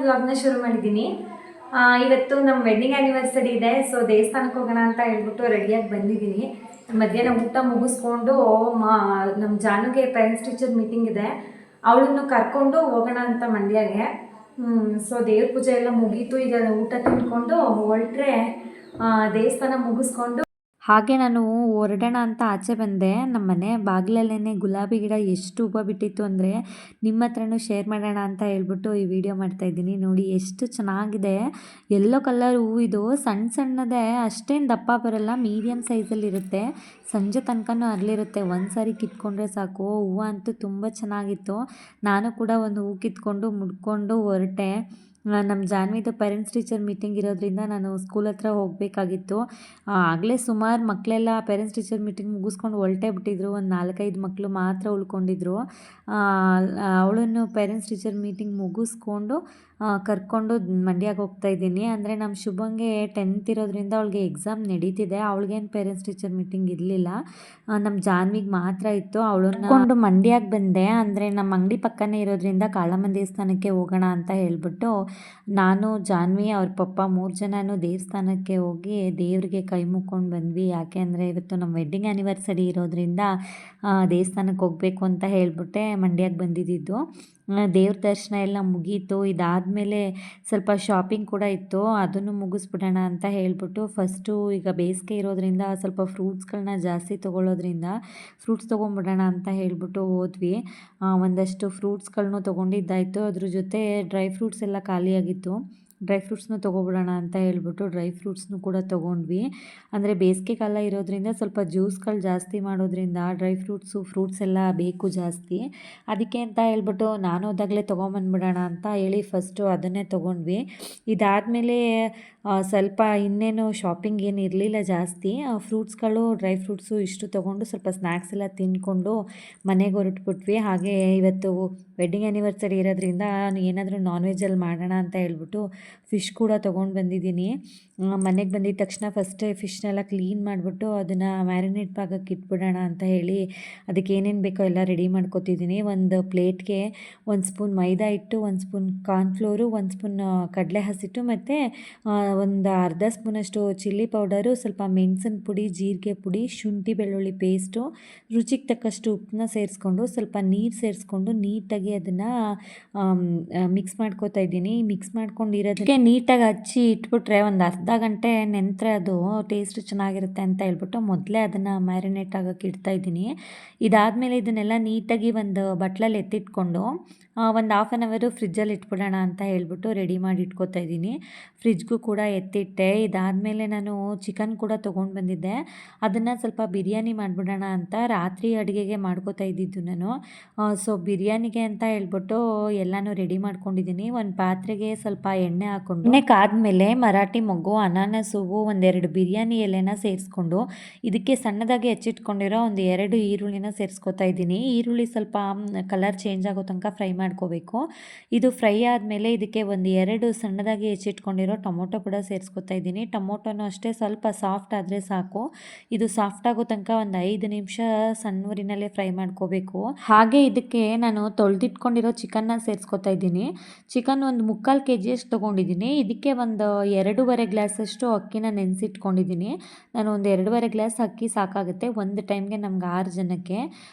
ವ್ಲಾಗ್ನ ಶುರು ಮಾಡಿದ್ದೀನಿ. ಇವತ್ತು ನಮ್ಮ ವೆಡ್ಡಿಂಗ್ ಆ್ಯನಿವರ್ಸರಿ ಇದೆ. ಸೊ ದೇವಸ್ಥಾನಕ್ಕೆ ಹೋಗೋಣ ಅಂತ ಹೇಳ್ಬಿಟ್ಟು ರೆಡಿಯಾಗಿ ಬಂದಿದ್ದೀನಿ. ಮಧ್ಯಾಹ್ನ ಊಟ ಮುಗಿಸ್ಕೊಂಡು ನಮ್ಮ ಜಾನುಗೆ ಪೇರೆಂಟ್ಸ್ ಟೀಚರ್ ಮೀಟಿಂಗ್ ಇದೆ, ಅವಳನ್ನು ಕರ್ಕೊಂಡು ಹೋಗೋಣ ಅಂತ ಮಂಡ್ಯಗೆ. ಸೊ ದೇವ್ರ ಪೂಜೆ ಎಲ್ಲ ಮುಗೀತು. ಈಗ ಊಟ ತಿಂದ್ಕೊಂಡು ಹೊರಟ್ರೆ ದೇವಸ್ಥಾನ ಮುಗಿಸ್ಕೊಂಡು ಹಾಗೆ ನಾನು ಹೊರಡೋಣ ಅಂತ ಆಚೆ ಬಂದೆ. ನಮ್ಮ ಮನೆ ಬಾಗಿಲಲ್ಲೇ ಗುಲಾಬಿ ಗಿಡ ಎಷ್ಟು ಹೂವು ಬಿಟ್ಟಿತ್ತು ಅಂದರೆ ನಿಮ್ಮ ಹತ್ರನೂ ಶೇರ್ ಮಾಡೋಣ ಅಂತ ಹೇಳ್ಬಿಟ್ಟು ಈ ವಿಡಿಯೋ ಮಾಡ್ತಾಯಿದ್ದೀನಿ. ನೋಡಿ ಎಷ್ಟು ಚೆನ್ನಾಗಿದೆ, ಯೆಲ್ಲೋ ಕಲರ್ ಹೂವು. ಇದು ಸಣ್ಣ ಸಣ್ಣದೇ, ಅಷ್ಟೇನು ದಪ್ಪ ಬರೋಲ್ಲ, ಮೀಡಿಯಮ್ ಸೈಜಲ್ಲಿರುತ್ತೆ. ಸಂಜೆ ತನಕನೂ ಅರಳಿರುತ್ತೆ. ಒಂದು ಸಾರಿ ಕಿತ್ಕೊಂಡ್ರೆ ಸಾಕು. ಹೂವು ಅಂತೂ ತುಂಬ ಚೆನ್ನಾಗಿತ್ತು. ನಾನು ಕೂಡ ಒಂದು ಹೂವು ಕಿತ್ಕೊಂಡು ಮುಡ್ಕೊಂಡು ಹೊರಟೆ. ನಮ್ಮ ಜಾನ್ವಿದು ಪೇರೆಂಟ್ಸ್ ಟೀಚರ್ ಮೀಟಿಂಗ್ ಇರೋದ್ರಿಂದ ನಾನು ಸ್ಕೂಲ್ ಹತ್ರ ಹೋಗಬೇಕಾಗಿತ್ತು. ಆಗಲೇ ಸುಮಾರು ಮಕ್ಕಳೆಲ್ಲ ಪೇರೆಂಟ್ಸ್ ಟೀಚರ್ ಮೀಟಿಂಗ್ ಮುಗಿಸ್ಕೊಂಡು ಹೊರಟೇ ಬಿಟ್ಟಿದ್ರು. ಒಂದು 4-5 ಮಕ್ಕಳು ಮಾತ್ರ ಉಳ್ಕೊಂಡಿದ್ರು. ಅವಳನ್ನು ಪೇರೆಂಟ್ಸ್ ಟೀಚರ್ ಮೀಟಿಂಗ್ ಮುಗಿಸ್ಕೊಂಡು ಕರ್ಕೊಂಡು ಮಂಡ್ಯಕ್ಕೆ ಹೋಗ್ತಾಯಿದ್ದೀನಿ. ಅಂದರೆ ನಮ್ಮ ಶುಭಂಗೆ 10th ಇರೋದ್ರಿಂದ ಅವಳಿಗೆ ಎಕ್ಸಾಮ್ ನಡೀತಿದೆ. ಅವಳಿಗೇನು ಪೇರೆಂಟ್ಸ್ ಟೀಚರ್ ಮೀಟಿಂಗ್ ಇರಲಿಲ್ಲ, ನಮ್ಮ ಜಾನ್ವಿಗೆ ಮಾತ್ರ ಇತ್ತು. ಅವಳನ್ನು ಮಂಡ್ಯಕ್ಕೆ ಬಂದೆ. ಅಂದರೆ ನಮ್ಮ ಅಂಗಡಿ ಪಕ್ಕನೇ ಇರೋದ್ರಿಂದ ಕಾಳಮ್ಮನ ದೇವಸ್ಥಾನಕ್ಕೆ ಹೋಗೋಣ ಅಂತ ಹೇಳ್ಬಿಟ್ಟು ನಾನು, ಜಾನ್ವಿ, ಅವ್ರ ಪಪ್ಪ 3 ಜನನೂ ದೇವಸ್ಥಾನಕ್ಕೆ ಹೋಗಿ ದೇವ್ರಿಗೆ ಕೈ ಮುಕ್ಕೊಂಡು ಬಂದ್ವಿ. ಯಾಕೆ ಅಂದರೆ ಇವತ್ತು ನಮ್ಮ ವೆಡ್ಡಿಂಗ್ ಆ್ಯನಿವರ್ಸರಿ ಇರೋದ್ರಿಂದ ದೇವಸ್ಥಾನಕ್ಕೆ ಹೋಗಬೇಕು ಅಂತ ಹೇಳ್ಬಿಟ್ಟೆ ಮಂಡ್ಯಕ್ಕೆ ಬಂದಿದ್ದು. ದೇವ್ರ ದರ್ಶನ ಎಲ್ಲ ಮುಗೀತು. ಇದಾದಮೇಲೆ ಸ್ವಲ್ಪ ಶಾಪಿಂಗ್ ಕೂಡ ಇತ್ತು, ಅದನ್ನು ಮುಗಿಸ್ಬಿಡೋಣ ಅಂತ ಹೇಳ್ಬಿಟ್ಟು ಫಸ್ಟು ಈಗ ಬೇಸಿಗೆ ಇರೋದ್ರಿಂದ ಸ್ವಲ್ಪ ಫ್ರೂಟ್ಸ್ಗಳನ್ನ ಜಾಸ್ತಿ ತೊಗೊಳ್ಳೋದ್ರಿಂದ ಫ್ರೂಟ್ಸ್ ತೊಗೊಂಬಿಡೋಣ ಅಂತ ಹೇಳ್ಬಿಟ್ಟು ಹೋದ್ವಿ. ಒಂದಷ್ಟು ಫ್ರೂಟ್ಸ್ಗಳನ್ನೂ ತೊಗೊಂಡಿದ್ದಾಯಿತು. ಅದ್ರ ಜೊತೆ ಡ್ರೈ ಫ್ರೂಟ್ಸ್ ಎಲ್ಲ ಖಾಲಿಯಾಗಿತ್ತು. ಡ್ರೈ ಫ್ರೂಟ್ಸ್ನು ತೊಗೊಬಿಡೋಣ ಅಂತ ಹೇಳ್ಬಿಟ್ಟು ಡ್ರೈ ಫ್ರೂಟ್ಸ್ನು ಕೂಡ ತೊಗೊಂಡ್ವಿ. ಅಂದರೆ ಬೇಸಿಗೆ ಕಾಲ ಇರೋದ್ರಿಂದ ಸ್ವಲ್ಪ ಜ್ಯೂಸ್ಗಳು ಜಾಸ್ತಿ ಮಾಡೋದ್ರಿಂದ ಡ್ರೈ ಫ್ರೂಟ್ಸ್ ಎಲ್ಲ ಬೇಕು ಜಾಸ್ತಿ. ಅದಕ್ಕೆ ಅಂತ ಹೇಳ್ಬಿಟ್ಟು ನಾನು ಹೋದಾಗಲೇ ತೊಗೊಂಬಂದ್ಬಿಡೋಣ ಅಂತ ಹೇಳಿ ಫಸ್ಟು ಅದನ್ನೇ ತೊಗೊಂಡ್ವಿ. ಇದಾದಮೇಲೆ ಸ್ವಲ್ಪ ಇನ್ನೇನು ಶಾಪಿಂಗ್ ಏನು ಇರಲಿಲ್ಲ ಜಾಸ್ತಿ. ಫ್ರೂಟ್ಸ್ಗಳು, ಡ್ರೈ ಫ್ರೂಟ್ಸು ಇಷ್ಟು ತೊಗೊಂಡು ಸ್ವಲ್ಪ ಸ್ನ್ಯಾಕ್ಸ್ ಎಲ್ಲ ತಿಂದ್ಕೊಂಡು ಮನೆಗೆ ಹೊರಟ್ಬಿಟ್ವಿ. ಹಾಗೆ ಇವತ್ತು ವೆಡ್ಡಿಂಗ್ ಆ್ಯನಿವರ್ಸರಿ ಇರೋದ್ರಿಂದ ಏನಾದರೂ ನಾನ್ ವೆಜ್ಜಲ್ಲಿ ಮಾಡೋಣ ಅಂತ ಹೇಳ್ಬಿಟ್ಟು ಫಿಶ್ ಕೂಡ ತೊಗೊಂಡು ಬಂದಿದ್ದೀನಿ. ಮನೆಗೆ ಬಂದಿದ್ದ ತಕ್ಷಣ ಫಸ್ಟೇ ಫಿಶ್ನೆಲ್ಲ ಕ್ಲೀನ್ ಮಾಡಿಬಿಟ್ಟು ಅದನ್ನು ಮ್ಯಾರಿನೇಟ್ ಪಾಕಕ್ಕೆ ಇಟ್ಬಿಡೋಣ ಅಂತ ಹೇಳಿ ಅದಕ್ಕೆ ಏನೇನು ಬೇಕೋ ಎಲ್ಲ ರೆಡಿ ಮಾಡ್ಕೊತಿದ್ದೀನಿ. ಒಂದು ಪ್ಲೇಟ್ಗೆ 1 ಸ್ಪೂನ್ ಮೈದಾ ಹಿಟ್ಟು, 1 ಸ್ಪೂನ್ ಕಾರ್ನ್ಫ್ಲೋರು, 1 ಸ್ಪೂನ್ ಕಡಲೆ ಹಸಿಟ್ಟು ಮತ್ತು ಒಂದು ಅರ್ಧ ಸ್ಪೂನಷ್ಟು ಚಿಲ್ಲಿ ಪೌಡರು, ಸ್ವಲ್ಪ ಮೆಣಸಿನ ಪುಡಿ, ಜೀರಿಗೆ ಪುಡಿ, ಶುಂಠಿ ಬೆಳ್ಳುಳ್ಳಿ ಪೇಸ್ಟು, ರುಚಿಗೆ ತಕ್ಕಷ್ಟು ಉಪ್ಪನ್ನ ಸೇರಿಸ್ಕೊಂಡು ಸ್ವಲ್ಪ ನೀರು ಸೇರಿಸ್ಕೊಂಡು ನೀಟಾಗಿ ಅದನ್ನು ಮಿಕ್ಸ್ ಮಾಡ್ಕೋತಾ ಇದ್ದೀನಿ. ಮಿಕ್ಸ್ ಮಾಡ್ಕೊಂಡಿರೋದಕ್ಕೆ ನೀಟಾಗಿ ಹಚ್ಚಿ ಇಟ್ಬಿಟ್ರೆ ಒಂದು ಅರ್ಧ ಗಂಟೆ ನೆಂತರೆ ಅದು ಟೇಸ್ಟ್ ಚೆನ್ನಾಗಿರುತ್ತೆ ಅಂತ ಹೇಳ್ಬಿಟ್ಟು ಮೊದಲೇ ಅದನ್ನು ಮ್ಯಾರಿನೇಟ್ ಆಗೋಕ್ಕೆ ಇಡ್ತಾಯಿದ್ದೀನಿ. ಇದಾದಮೇಲೆ ಇದನ್ನೆಲ್ಲ ನೀಟಾಗಿ ಒಂದು ಬಟ್ಲಲ್ಲಿ ಎತ್ತಿಟ್ಕೊಂಡು ಒಂದು 1/2 ಅವರು ಫ್ರಿಜ್ಜಲ್ಲಿ ಇಟ್ಬಿಡೋಣ ಅಂತ ಹೇಳ್ಬಿಟ್ಟು ರೆಡಿ ಮಾಡಿ ಇಟ್ಕೋತಾ ಇದ್ದೀನಿ. ಫ್ರಿಜ್ಗೂ ಕೂಡ ಎತ್ತಿಟ್ಟೆ. ಇದಾದಮೇಲೆ ನಾನು ಚಿಕನ್ ಕೂಡ ತೊಗೊಂಡು ಬಂದಿದ್ದೆ. ಅದನ್ನು ಸ್ವಲ್ಪ ಬಿರಿಯಾನಿ ಮಾಡಿಬಿಡೋಣ ಅಂತ ರಾತ್ರಿ ಅಡುಗೆಗೆ ಮಾಡ್ಕೋತಾ ಇದ್ದಿದ್ದು ನಾನು. ಸೊ ಬಿರಿಯಾನಿಗೆ ಅಂತ ಹೇಳ್ಬಿಟ್ಟು ಎಲ್ಲನೂ ರೆಡಿ ಮಾಡ್ಕೊಂಡಿದ್ದೀನಿ. ಒಂದು ಪಾತ್ರೆಗೆ ಸ್ವಲ್ಪ ಎಣ್ಣೆ ಹಾಕ್ಕೊಂಡು ಎಣ್ಣೆ ಕಾದ್ಮೇಲೆ ಮರಾಠಿ ಮೊಗ್ಗು, ಅನಾನಸ್ ಹೂವು, 1-2 ಬಿರಿಯಾನಿ ಎಲೆನ ಸೇರಿಸ್ಕೊಂಡು ಇದಕ್ಕೆ ಸಣ್ಣದಾಗಿ ಹೆಚ್ಚಿಟ್ಕೊಂಡಿರೋ 1-2 ಈರುಳ್ಳಿನ ಸೇರಿಸ್ಕೊತಾ ಇದ್ದೀನಿ. ಈರುಳ್ಳಿ ಸ್ವಲ್ಪ ಕಲರ್ ಚೇಂಜ್ ಆಗೋ ತನಕ ಫ್ರೈ ಮಾಡ್ಕೋಬೇಕು. ಇದು ಫ್ರೈ ಆದಮೇಲೆ ಇದಕ್ಕೆ 1-2 ಸಣ್ಣದಾಗಿ ಹೆಚ್ಚಿಟ್ಕೊಂಡಿರೋ ಟೊಮೊಟೊ ಕೂಡ ಸೇರಿಸ್ಕೊತಾ ಇದ್ದೀನಿ. ಟೊಮೊಟೊನೂ ಅಷ್ಟೇ ಸ್ವಲ್ಪ ಸಾಫ್ಟ್ ಆದರೆ ಸಾಕು. ಇದು ಸಾಫ್ಟ್ ಆಗೋ ತನಕ ಒಂದು 5 ನಿಮಿಷ ಸಣ್ಣ ಊರಿನಲ್ಲೇ ಫ್ರೈ ಮಾಡ್ಕೋಬೇಕು. ಹಾಗೆ ಇದಕ್ಕೆ ನಾನು ತೊಳೆದಿಟ್ಕೊಂಡಿರೋ ಚಿಕನ್ನ ಸೇರಿಸ್ಕೊತಾ ಇದ್ದೀನಿ. ಚಿಕನ್ ಒಂದು 3/4 kg ತೊಗೊಂಡಿದ್ದೀನಿ. ಇದಕ್ಕೆ ಒಂದು 2.5 ಗ್ಲಾಸಷ್ಟು ಅಕ್ಕಿನ ನೆನೆಸಿಟ್ಕೊಂಡಿದ್ದೀನಿ. ನಾನು ಒಂದು 2.5 ಗ್ಲಾಸ್ ಅಕ್ಕಿ ಸಾಕಾಗುತ್ತೆ ಒಂದು ಟೈಮ್ಗೆ ನಮ್ಗೆ 6 ಜನಕ್ಕೆ.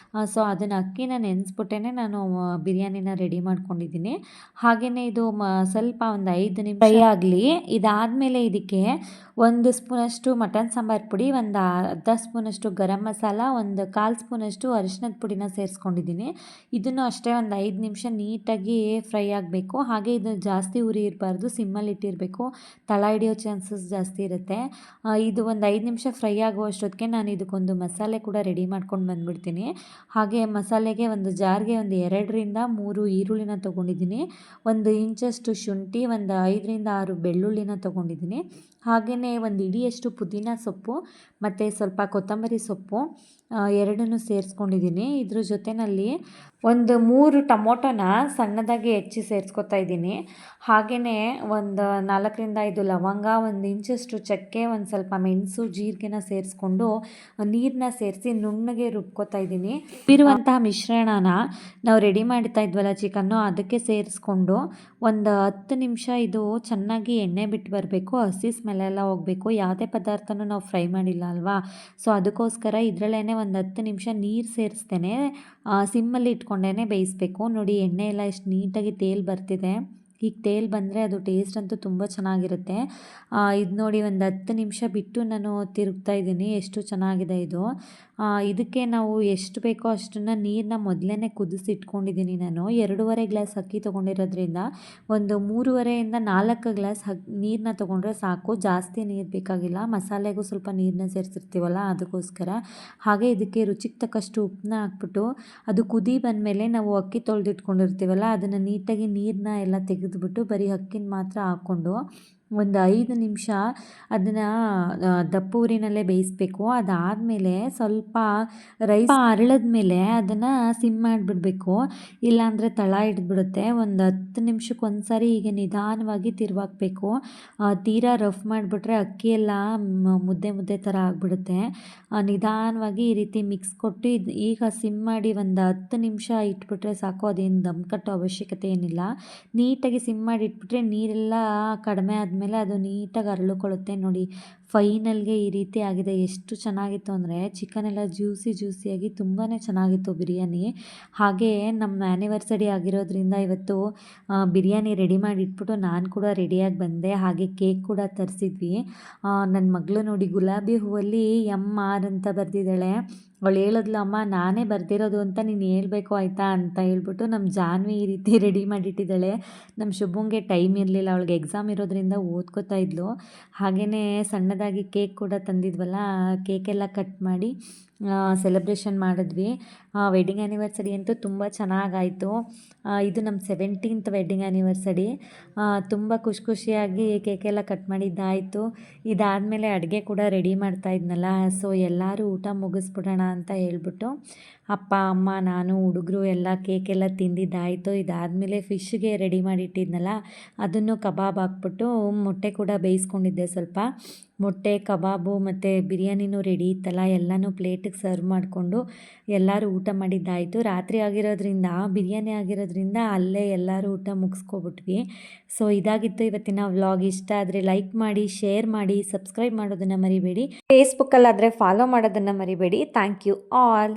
ಸೊ ಅದನ್ನು ಅಕ್ಕಿನ ನೆನೆಸ್ಬಿಟ್ಟೇ ನಾನು ಬಿರಿಯಾನಿನ ರೆಡಿ ಮಾಡ್ಕೊಂಡಿದ್ದೀನಿ. ಹಾಗೆಯೇ ಇದು ಸ್ವಲ್ಪ ಒಂದು 5 ನಿಮಿಷ ಫ್ರೈ ಆಗಲಿ. ಇದಾದಮೇಲೆ ಇದಕ್ಕೆ 1 ಸ್ಪೂನಷ್ಟು ಮಟನ್ ಸಾಂಬಾರು ಪುಡಿ, ಒಂದು ಅರ್ಧ ಸ್ಪೂನಷ್ಟು ಗರಂ ಮಸಾಲ, 1/4 ಸ್ಪೂನಷ್ಟು ಅರಿಶಿನದ ಪುಡಿನ ಸೇರಿಸ್ಕೊಂಡಿದ್ದೀನಿ. ಇದನ್ನು ಅಷ್ಟೇ ಒಂದು 5 ನಿಮಿಷ ನೀಟಾಗಿ ಫ್ರೈ ಆಗಬೇಕು. ಹಾಗೆ ಇದು ಜಾಸ್ತಿ ಉರಿ ಇರಬಾರ್ದು, ಸಿಮ್ಮಲ್ಲಿ ಇಟ್ಟಿರಬೇಕು. ತಳ ಹಿಡಿಯೋ ಚಾನ್ಸಸ್ ಜಾಸ್ತಿ ಇರುತ್ತೆ. ಇದು ಒಂದು 5 ನಿಮಿಷ ಫ್ರೈ ಆಗುವಷ್ಟೊತ್ತಿಗೆ ನಾನು ಇದಕ್ಕೊಂದು ಮಸಾಲೆ ಕೂಡ ರೆಡಿ ಮಾಡ್ಕೊಂಡು ಬಂದುಬಿಡ್ತೀನಿ. ಹಾಗೆ ಮಸಾಲೆಗೆ ಒಂದು ಜಾರ್ಗೆ ಒಂದು 2-3 ಈರುಳ್ಳಿನ ತೊಗೊಂಡಿದ್ದೀನಿ. 1 ಇಂಚಷ್ಟು ಶುಂಠಿ, ಒಂದು 5-6 ಬೆಳ್ಳುಳ್ಳಿನ ತೊಗೊಂಡಿದ್ದೀನಿ. ಹಾಗೆಯೇ ಒಂದು ಇಡಿಯಷ್ಟು ಪುದೀನ ಸೊಪ್ಪು ಮತ್ತು ಸ್ವಲ್ಪ ಕೊತ್ತಂಬರಿ ಸೊಪ್ಪು ಎರಡನ್ನೂ ಸೇರಿಸ್ಕೊಂಡಿದ್ದೀನಿ. ಇದ್ರ ಜೊತೆಯಲ್ಲಿ ಒಂದು 3 ಟೊಮೊಟೊನ ಸಣ್ಣದಾಗಿ ಹೆಚ್ಚಿ ಸೇರಿಸ್ಕೊತಾ ಇದ್ದೀನಿ. ಹಾಗೆಯೇ ಒಂದು 4ರಿಂದ 5 ಲವಂಗ, 1 ಇಂಚಷ್ಟು ಚಕ್ಕೆ, ಒಂದು ಸ್ವಲ್ಪ ಮೆಣಸು, ಜೀರಿಗೆನ ಸೇರಿಸ್ಕೊಂಡು ನೀರನ್ನ ಸೇರಿಸಿ ನುಣ್ಣಗೆ ರುಬ್ಕೋತಾ ಇದ್ದೀನಿ. ಇರುವಂತಹ ಮಿಶ್ರಣನ ನಾವು ರೆಡಿ ಮಾಡ್ತಾ ಇದ್ವಲ್ಲ ಚಿಕನ್ನು, ಅದಕ್ಕೆ ಸೇರಿಸ್ಕೊಂಡು ಒಂದು 10 ನಿಮಿಷ ಇದು ಚೆನ್ನಾಗಿ ಎಣ್ಣೆ ಬಿಟ್ಟು ಬರಬೇಕು. ಹಸಿ ಸ್ಮೆಲ್ಲೆಲ್ಲ ಹೋಗಬೇಕು. ಯಾವುದೇ ಪದಾರ್ಥನೂ ನಾವು ಫ್ರೈ ಮಾಡಿಲ್ಲ ಅಲ್ವಾ, ಸೊ ಅದಕ್ಕೋಸ್ಕರ ಇದರಲ್ಲೇ ಒಂದು 10 ನಿಮಿಷ ನೀರು ಸೇರಿಸ್ತೇನೆ. ಸಿಮ್ಮಲ್ಲಿ ಇಟ್ಕೊಂಡೇ ಬೇಯಿಸಬೇಕು. ನೋಡಿ ಎಣ್ಣೆ ಎಲ್ಲ ಎಷ್ಟು ನೀಟಾಗಿ ತೇಲ್ ಬರ್ತಿದೆ. ಈಗ ತೇಲ್ ಬಂದರೆ ಅದು ಟೇಸ್ಟ್ ಅಂತೂ ತುಂಬ ಚೆನ್ನಾಗಿರುತ್ತೆ. ಇದು ನೋಡಿ ಒಂದು 10 ನಿಮಿಷ ಬಿಟ್ಟು ನಾನು ತಿರುಗ್ತಾ ಇದ್ದೀನಿ. ಎಷ್ಟು ಚೆನ್ನಾಗಿದೆ ಇದು. ಇದಕ್ಕೆ ನಾವು ಎಷ್ಟು ಬೇಕೋ ಅಷ್ಟನ್ನು ನೀರನ್ನ ಮೊದಲೇ ಕುದಿಸಿಟ್ಕೊಂಡಿದ್ದೀನಿ. ನಾನು 2.5 ಗ್ಲಾಸ್ ಅಕ್ಕಿ ತೊಗೊಂಡಿರೋದ್ರಿಂದ ಒಂದು 3.5ರಿಂದ 4 ಗ್ಲಾಸ್ ನೀರನ್ನ ತೊಗೊಂಡ್ರೆ ಸಾಕು. ಜಾಸ್ತಿ ನೀರು ಬೇಕಾಗಿಲ್ಲ. ಮಸಾಲೆಗೂ ಸ್ವಲ್ಪ ನೀರನ್ನ ಸೇರಿಸಿರ್ತೀವಲ್ಲ ಅದಕ್ಕೋಸ್ಕರ. ಹಾಗೆ ಇದಕ್ಕೆ ರುಚಿಗೆ ತಕ್ಕಷ್ಟು ಉಪ್ಪನ್ನ ಹಾಕ್ಬಿಟ್ಟು ಅದು ಕುದಿ ಬಂದಮೇಲೆ ನಾವು ಅಕ್ಕಿ ತೊಳೆದಿಟ್ಕೊಂಡಿರ್ತೀವಲ್ಲ ಅದನ್ನು ನೀಟಾಗಿ ನೀರನ್ನ ಎಲ್ಲ ತೆಗೆದುಬಿಟ್ಟು ಬರೀ ಅಕ್ಕಿನ ಮಾತ್ರ ಹಾಕ್ಕೊಂಡು ಒಂದು 5 ನಿಮಿಷ ಅದನ್ನು ದಪ್ಪ ಉರಿನಲ್ಲೇ ಬೇಯಿಸಬೇಕು. ಅದಾದಮೇಲೆ ಸ್ವಲ್ಪ ರೈಸ್ ಅರಳಿದ ಮೇಲೆ ಅದನ್ನು ಸಿಮ್ ಮಾಡಿಬಿಡಬೇಕು. ಇಲ್ಲಾಂದರೆ ತಳ ಹಿಡಿದ್ಬಿಡುತ್ತೆ. ಒಂದು 10 ನಿಮಿಷಕ್ಕೆ ಒಂದು ಸಾರಿ ಹೀಗೆ ನಿಧಾನವಾಗಿ ತಿರುವಾಕಬೇಕು. ತೀರಾ ರಫ್ ಮಾಡಿಬಿಟ್ರೆ ಅಕ್ಕಿ ಎಲ್ಲ ಮುದ್ದೆ ಮುದ್ದೆ ಥರ ಆಗಿಬಿಡುತ್ತೆ. ನಿಧಾನವಾಗಿ ಈ ರೀತಿ ಮಿಕ್ಸ್ ಕೊಟ್ಟು ಈಗ ಸಿಮ್ ಮಾಡಿ ಒಂದು 10 ನಿಮಿಷ ಇಟ್ಬಿಟ್ರೆ ಸಾಕು. ಅದೇನು ದಮ್ ಕಟ್ಟೋ ಅವಶ್ಯಕತೆ ಏನಿಲ್ಲ. ನೀಟಾಗಿ ಸಿಮ್ ಮಾಡಿ ಇಟ್ಬಿಟ್ರೆ ನೀರೆಲ್ಲ ಕಡಿಮೆ ಆದಮೇಲೆ ಅದು ನೀಟಾಗಿ ಅರಳಿಕೊಳ್ಳುತ್ತೆ. ನೋಡಿ ಫೈನಲ್ಗೆ ಈ ರೀತಿ ಆಗಿದೆ. ಎಷ್ಟು ಚೆನ್ನಾಗಿತ್ತು ಅಂದರೆ ಚಿಕನ್ ಎಲ್ಲ ಜ್ಯೂಸಿಯಾಗಿ ತುಂಬಾ ಚೆನ್ನಾಗಿತ್ತು ಬಿರಿಯಾನಿ. ಹಾಗೆ ನಮ್ಮ ಆ್ಯನಿವರ್ಸರಿ ಆಗಿರೋದ್ರಿಂದ ಇವತ್ತು ಬಿರಿಯಾನಿ ರೆಡಿ ಮಾಡಿ ಇಟ್ಬಿಟ್ಟು ನಾನು ಕೂಡ ರೆಡಿಯಾಗಿ ಬಂದೆ. ಹಾಗೆ ಕೇಕ್ ಕೂಡ ತರಿಸಿದ್ವಿ. ನನ್ನ ಮಗಳು ನೋಡಿ ಗುಲಾಬಿ ಹೂವಲ್ಲಿ MR ಅಂತ ಬರೆದಿದ್ದಾಳೆ. ಅವಳು ಹೇಳಿದ್ಲು, ಅಮ್ಮ ನಾನೇ ಬರ್ದಿರೋದು ಅಂತ ನೀನು ಹೇಳ್ಬೇಕು ಆಯಿತಾ ಅಂತ ಹೇಳ್ಬಿಟ್ಟು ನಮ್ಮ ಜಾನ್ವಿ ಈ ರೀತಿ ರೆಡಿ ಮಾಡಿಟ್ಟಿದ್ದಾಳೆ. ನಮ್ಮ ಶುಭಂಗೆ ಟೈಮ್ ಇರಲಿಲ್ಲ, ಅವಳಿಗೆ ಎಕ್ಸಾಮ್ ಇರೋದ್ರಿಂದ ಓದ್ಕೋತಾ ಇದ್ಲು. ಹಾಗೆಯೇ ಸಣ್ಣದಾಗಿ ಕೇಕ್ ಕೂಡ ತಂದಿದ್ವಲ್ಲ, ಕೇಕೆಲ್ಲ ಕಟ್ ಮಾಡಿ ಸೆಲೆಬ್ರೇಷನ್ ಮಾಡಿದ್ವಿ. ವೆಡ್ಡಿಂಗ್ ಆ್ಯನಿವರ್ಸರಿ ಅಂತೂ ತುಂಬ ಚೆನ್ನಾಗಾಯಿತು. ಇದು ನಮ್ಮ 17th ವೆಡ್ಡಿಂಗ್ ಆ್ಯನಿವರ್ಸರಿ. ತುಂಬ ಖುಷಿಯಾಗಿ ಕೇಕೆಲ್ಲ ಕಟ್ ಮಾಡಿದ್ದಾಯಿತು. ಇದಾದಮೇಲೆ ಅಡುಗೆ ಕೂಡ ರೆಡಿ ಮಾಡ್ತಾ ಇದ್ನಲ್ಲ, ಸೊ ಎಲ್ಲರೂ ಊಟ ಮುಗಿಸ್ಬಿಡೋಣ ಅಂತ ಹೇಳ್ಬಿಟ್ಟು ಅಪ್ಪ, ಅಮ್ಮ, ನಾನು, ಹುಡುಗರು ಎಲ್ಲ ಕೇಕೆಲ್ಲ ತಿಂದಿದ್ದಾಯಿತು. ಇದಾದಮೇಲೆ ಫಿಶ್ಗೆ ರೆಡಿ ಮಾಡಿಟ್ಟಿದ್ನಲ್ಲ ಅದನ್ನು ಕಬಾಬ್ ಹಾಕ್ಬಿಟ್ಟು ಮೊಟ್ಟೆ ಕೂಡ ಬೇಯಿಸ್ಕೊಂಡಿದ್ದೆ. ಸ್ವಲ್ಪ ಮೊಟ್ಟೆ ಕಬಾಬು ಮತ್ತು ಬಿರಿಯಾನಿನೂ ರೆಡಿ ಇತ್ತಲ್ಲ, ಎಲ್ಲನೂ ಪ್ಲೇಟಿಗೆ ಸರ್ವ್ ಮಾಡಿಕೊಂಡು ಎಲ್ಲರೂ ಊಟ ಮಾಡಿದ್ದಾಯಿತು. ರಾತ್ರಿ ಆಗಿರೋದ್ರಿಂದ ಬಿರಿಯಾನಿ ಆಗಿರೋದ್ರಿಂದ ಅಲ್ಲೇ ಎಲ್ಲರೂ ಊಟ ಮುಗಿಸ್ಕೊಬಿಟ್ವಿ. ಸೊ ಇದಾಗಿತ್ತು ಇವತ್ತಿನ ವ್ಲಾಗ್. ಇಷ್ಟ ಆದರೆ ಲೈಕ್ ಮಾಡಿ, ಶೇರ್ ಮಾಡಿ, ಸಬ್ಸ್ಕ್ರೈಬ್ ಮಾಡೋದನ್ನು ಮರಿಬೇಡಿ. ಫೇಸ್ಬುಕ್ಕಲ್ಲಾದರೆ ಫಾಲೋ ಮಾಡೋದನ್ನು ಮರಿಬೇಡಿ. Thank you all.